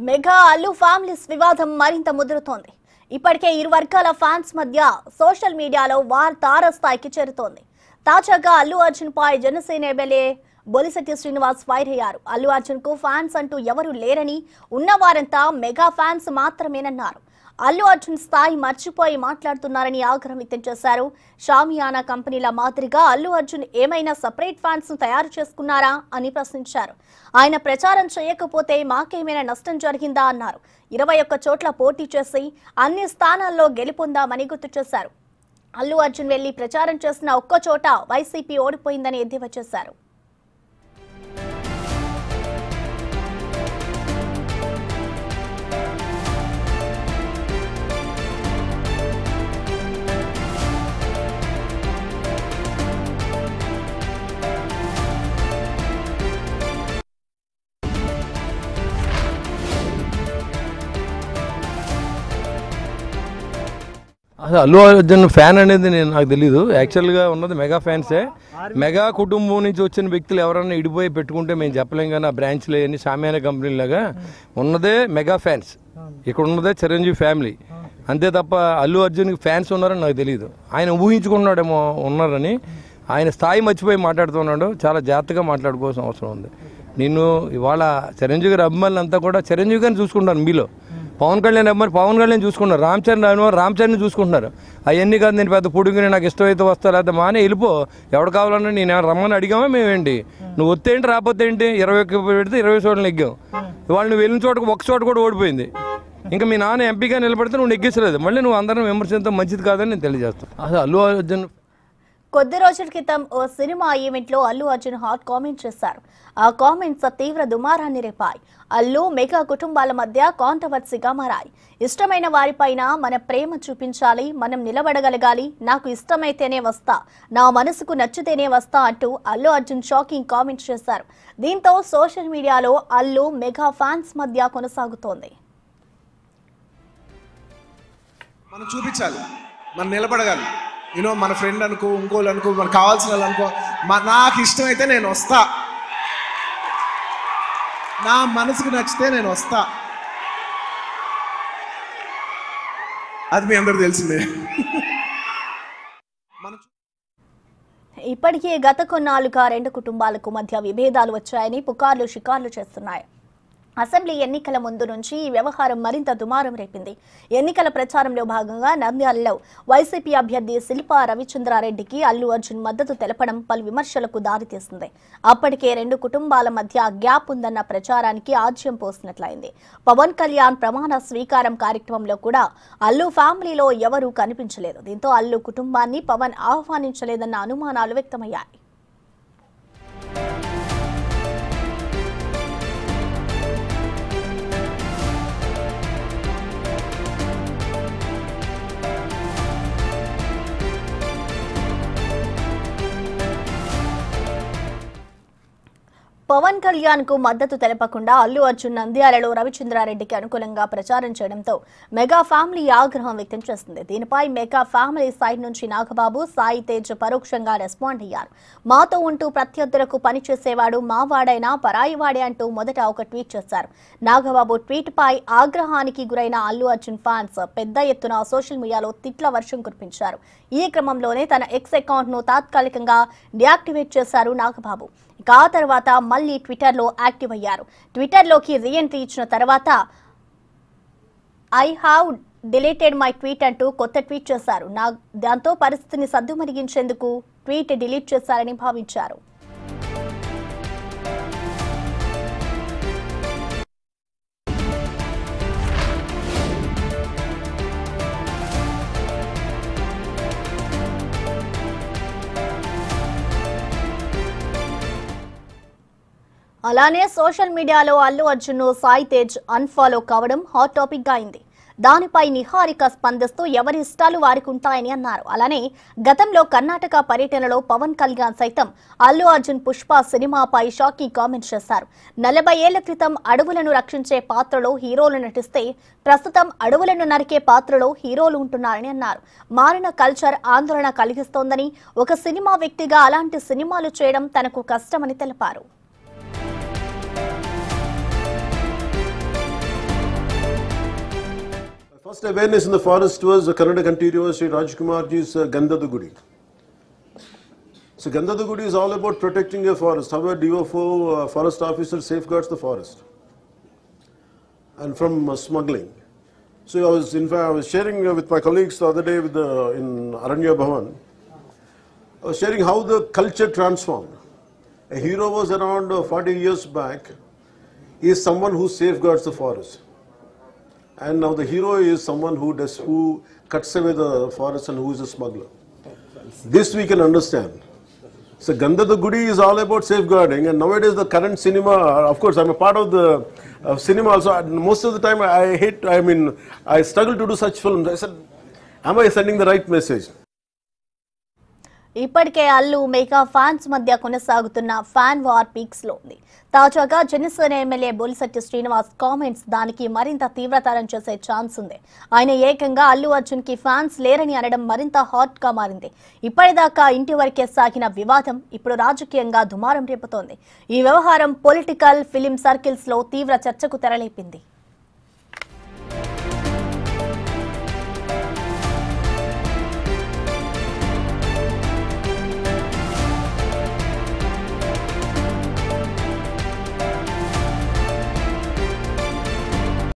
Mega Allu families వివాదం మరింత ముదురుతోంది. ఇప్పటికే ఇరు వర్గాల ఫ్యాన్స్ మధ్య సోషల్ మీడియాలో వార్ తారస్థాయికి చేరుతోంది. తాజాగా అల్లు అర్జున్ పై జనసేన ఎమ్మెల్యే బొలిశెట్టి శ్రీనివాస్ ఫైర్ అయ్యారు. అల్లు అర్జున్ కు ఫ్యాన్స్ అంటూ ఎవరు లేరని, ఉన్నవారంతా మెగా ఫ్యాన్స్ మాత్రమేనన్నారు. అల్లు అర్జున్ స్థాయి మర్చిపోయి మాట్లాడుతున్నారని ఆగ్రహం వ్యక్తం చేశారు. షామియానా కంపెనీల మాదిరిగా అల్లు అర్జున్ ఏమైనా సెపరేట్ ఫ్యాన్స్ ను తయారు చేసుకున్నారా అని ప్రశ్నించారు. ఆయన ప్రచారం చేయకపోతే మాకేమైనా నష్టం జరిగిందా అన్నారు. 21 చోట్ల పోటీ చేసి అన్ని స్థానాల్లో గెలుపొందామని గుర్తు చేశారు. అల్లు అర్జున్ వెళ్లి ప్రచారం చేసిన ఒక్క చోట వైసీపీ ఓడిపోయిందని ఎద్దేవా చేశారు. అసలు అల్లు అర్జున్ ఫ్యాన్ అనేది నాకు తెలీదు. యాక్చువల్గా ఉన్నది మెగా ఫ్యాన్సే. మెగా కుటుంబం నుంచి వచ్చిన వ్యక్తులు ఎవరన్నా ఇడిపోయి పెట్టుకుంటే మేము చెప్పలేం. కానీ ఆ బ్రాంచ్లు అన్ని షామియానా కంపెనీలాగా ఉన్నదే మెగా ఫ్యాన్స్. ఇక్కడ ఉన్నదే చిరంజీవి ఫ్యామిలీ అంతే తప్ప అల్లు అర్జున్కి ఫ్యాన్స్ ఉన్నారని నాకు తెలియదు. ఆయన ఊహించుకున్నాడేమో ఉన్నారని. ఆయన స్థాయి మర్చిపోయి మాట్లాడుతున్నాడు. చాలా జాగ్రత్తగా మాట్లాడుకోవాల్సిన అవసరం ఉంది. నేను ఇవాళ చిరంజీవి గారి అభిమానులు అంతా కూడా చిరంజీవి గారిని చూసుకుంటాను. మీలో పవన్ కళ్యాణ్ అమ్మాయి పవన్ కళ్యాణ్ చూసుకున్నారు. రామ్ చరణ్ చూసుకుంటున్నారు. అవన్నీ కాదు నేను పెద్ద పొడుగుని నాకు ఇష్టమైతే వస్తా లేకపోతే మానే వెళ్ళిపో. ఎవడు కావాలన్నా నేను రమ్మని అడిగామా మేమేంటి? నువ్వు వస్తే ఏంటి రాకపోతే ఏంటి? 20 పెడితే 20 చోట్ల నెగ్గాం. ఇవాళ నువ్వు వెళ్ళిన చోట ఒక చోట కూడా ఓడిపోయింది. ఇంకా మీ నాన్న ఎంపీగా నిలబడితే నువ్వు నెగ్గించలేదు. మళ్ళీ నువ్వు అందరం విమర్శించడం మంచిది కాదని నేను తెలియజేస్తాను. అసలు అల్లు అర్జున్ కొద్ది రోజుల క్రితం ఓ సినిమా ఈవెంట్ లో అల్లు అర్జున్ హాట్ కామెంట్ చేశారు. ఆ కామెంట్స్ తీవ్ర దుమారాన్ని రేపాయి. అల్లు మెగా కుటుంబాల మధ్య కాంట్రవర్సీగా మారాయి. ఇష్టమైన వారిపైన మన ప్రేమ చూపించాలి, మనం నిలబడగలగాలి, నాకు ఇష్టమైతేనే వస్తా, నా మనసుకు నచ్చితేనే వస్తా అంటూ అల్లు అర్జున్ షాకింగ్ కామెంట్ చేశారు. దీంతో సోషల్ మీడియాలో అల్లు మెగా ఫ్యాన్స్ మధ్య కొనసాగుతోంది. మనం చూపించాలి, మనం నిలబడగాలి. మన ఫ్రెండ్ అనుకో, ఇంకోళ్ళు అనుకో, మనకు కావాల్సిన వాళ్ళు అనుకో, నాకు ఇష్టమైతే నేను వస్తా, నా మనసుకు నచ్చితే నేను వస్తా. అది మీ అందరూ తెలిసిందే. ఇప్పటికే గత కొన్నాళ్లుగా రెండు కుటుంబాలకు మధ్య విభేదాలు వచ్చాయని పుకార్లు షికార్లు చేస్తున్నాయి. అసెంబ్లీ ఎన్నికల ముందు నుంచి ఈ వ్యవహారం మరింత దుమారం రేపింది. ఎన్నికల ప్రచారంలో భాగంగా నంద్యాలలో వైసీపీ అభ్యర్థి శిల్పా రవిచంద్రారెడ్డికి అల్లు అర్జున్ మద్దతు తెలపడం పలు విమర్శలకు దారితీసింది. అప్పటికే రెండు కుటుంబాల మధ్య గ్యాప్ ఉందన్న ప్రచారానికి ఆజ్యం పోసినట్లయింది. పవన్ కళ్యాణ్ ప్రమాణ స్వీకారం కార్యక్రమంలో కూడా అల్లు ఫ్యామిలీలో ఎవరూ కనిపించలేదు. దీంతో అల్లు కుటుంబాన్ని పవన్ ఆహ్వానించలేదన్న అనుమానాలు వ్యక్తమయ్యాయి. పవన్ కళ్యాణ్ కు మద్దతు తెలపకుండా అల్లు అర్జున్ నంద్యాలలో రవిచంద్రారెడ్డికి అనుకూలంగా ప్రచారం చేయడంతో మెగా ఫ్యామిలీ ఆగ్రహం వ్యక్తం చేస్తుంది. దీనిపై మెగా ఫ్యామిలీ సైడ్ నుంచి నాగబాబు, సాయి తేజ్ పరోక్షంగా రెస్పాండ్ అయ్యారు. మాతో ఉంటూ ప్రత్యర్థులకు పనిచేసేవాడు మావాడైనా పరాయివాడే అంటూ మొదట ఒక ట్వీట్ చేశారు. నాగబాబు ట్వీట్ పై ఆగ్రహానికి గురైన అల్లు అర్జున్ ఫ్యాన్స్ పెద్ద ఎత్తున సోషల్ మీడియాలో తిట్ల వర్షం కురిపించారు. ఈ క్రమంలోనే తన ఎక్స్ అకౌంట్ ను తాత్కాలికంగా డియాక్టివేట్ చేశారు నాగబాబు. ఇక ఆ తర్వాత మళ్లీ ట్విట్టర్లో యాక్టివ్ అయ్యారు. ట్విట్టర్లోకి రీఎంట్రీ ఇచ్చిన తర్వాత I have deleted my tweet అంటూ కొత్త ట్వీట్ చేశారు. దాంతో పరిస్థితిని సద్దుమణిగించేందుకు ట్వీట్ డిలీట్ చేశారని భావించారు. అలానే సోషల్ మీడియాలో అల్లు అర్జున్ సాయి తేజ్ అన్ఫాలో కావడం హాట్ టాపిక్ గా అయింది. దానిపై నిహారిక స్పందిస్తూ ఎవరి ఇష్టాలు వారికి ఉంటాయని అన్నారు. అలానే గతంలో కర్ణాటక పర్యటనలో పవన్ కళ్యాణ్ సైతం అల్లు అర్జున్ పుష్ప సినిమాపై షాకింగ్ కామెంట్స్ చేశారు. 40 ఏళ్ల క్రితం అడవులను రక్షించే పాత్రలో హీరోలు నటిస్తే ప్రస్తుతం అడవులను నరికే పాత్రలో హీరోలు ఉంటున్నారని అన్నారు. మారిన కల్చర్ ఆందోళన కలిగిస్తోందని, ఒక సినిమా వ్యక్తిగా అలాంటి సినిమాలు చేయడం తనకు కష్టమని తెలిపారు. First awareness in the forest was Kannada continuous Sri Rajkumarji's Gandhada Gudi. So Gandhada Gudi is all about protecting a forest. How a DFO forest officer safeguards the forest and from smuggling. So I was sharing with my colleagues the other day in Aranya Bhavan. I was sharing how the culture transformed. A hero was around 40 years back. He is someone who safeguards the forest. And now the hero is someone who cuts away the forest and who is a smuggler. This we can understand. So Gandhada Gudi is all about safeguarding, and nowadays the current cinema, of course I'm a part of the cinema also, most of the time I struggle to do such films. I said, am I sending the right message? ఇప్పటికే Allu mega fans మధ్య కొనసాగుతున్న fan war peaks లో ఉంది. తాజాగా Janasena MLA Bolisetti Srinivas comments దానికి మరింత తీవ్రతరం చేసే ఛాన్స్ ఉంది. ఆయన ఏకంగా అల్లు అర్జున్ కి ఫ్యాన్స్ లేరని అనడం మరింత హాట్ గా మారింది. ఇప్పటిదాకా ఇంటి వరకే సాగిన వివాదం ఇప్పుడు రాజకీయంగా దుమారం రేపుతోంది. ఈ వ్యవహారం పొలిటికల్ ఫిలిం సర్కిల్స్ లో తీవ్ర చర్చకు తెరలేపింది.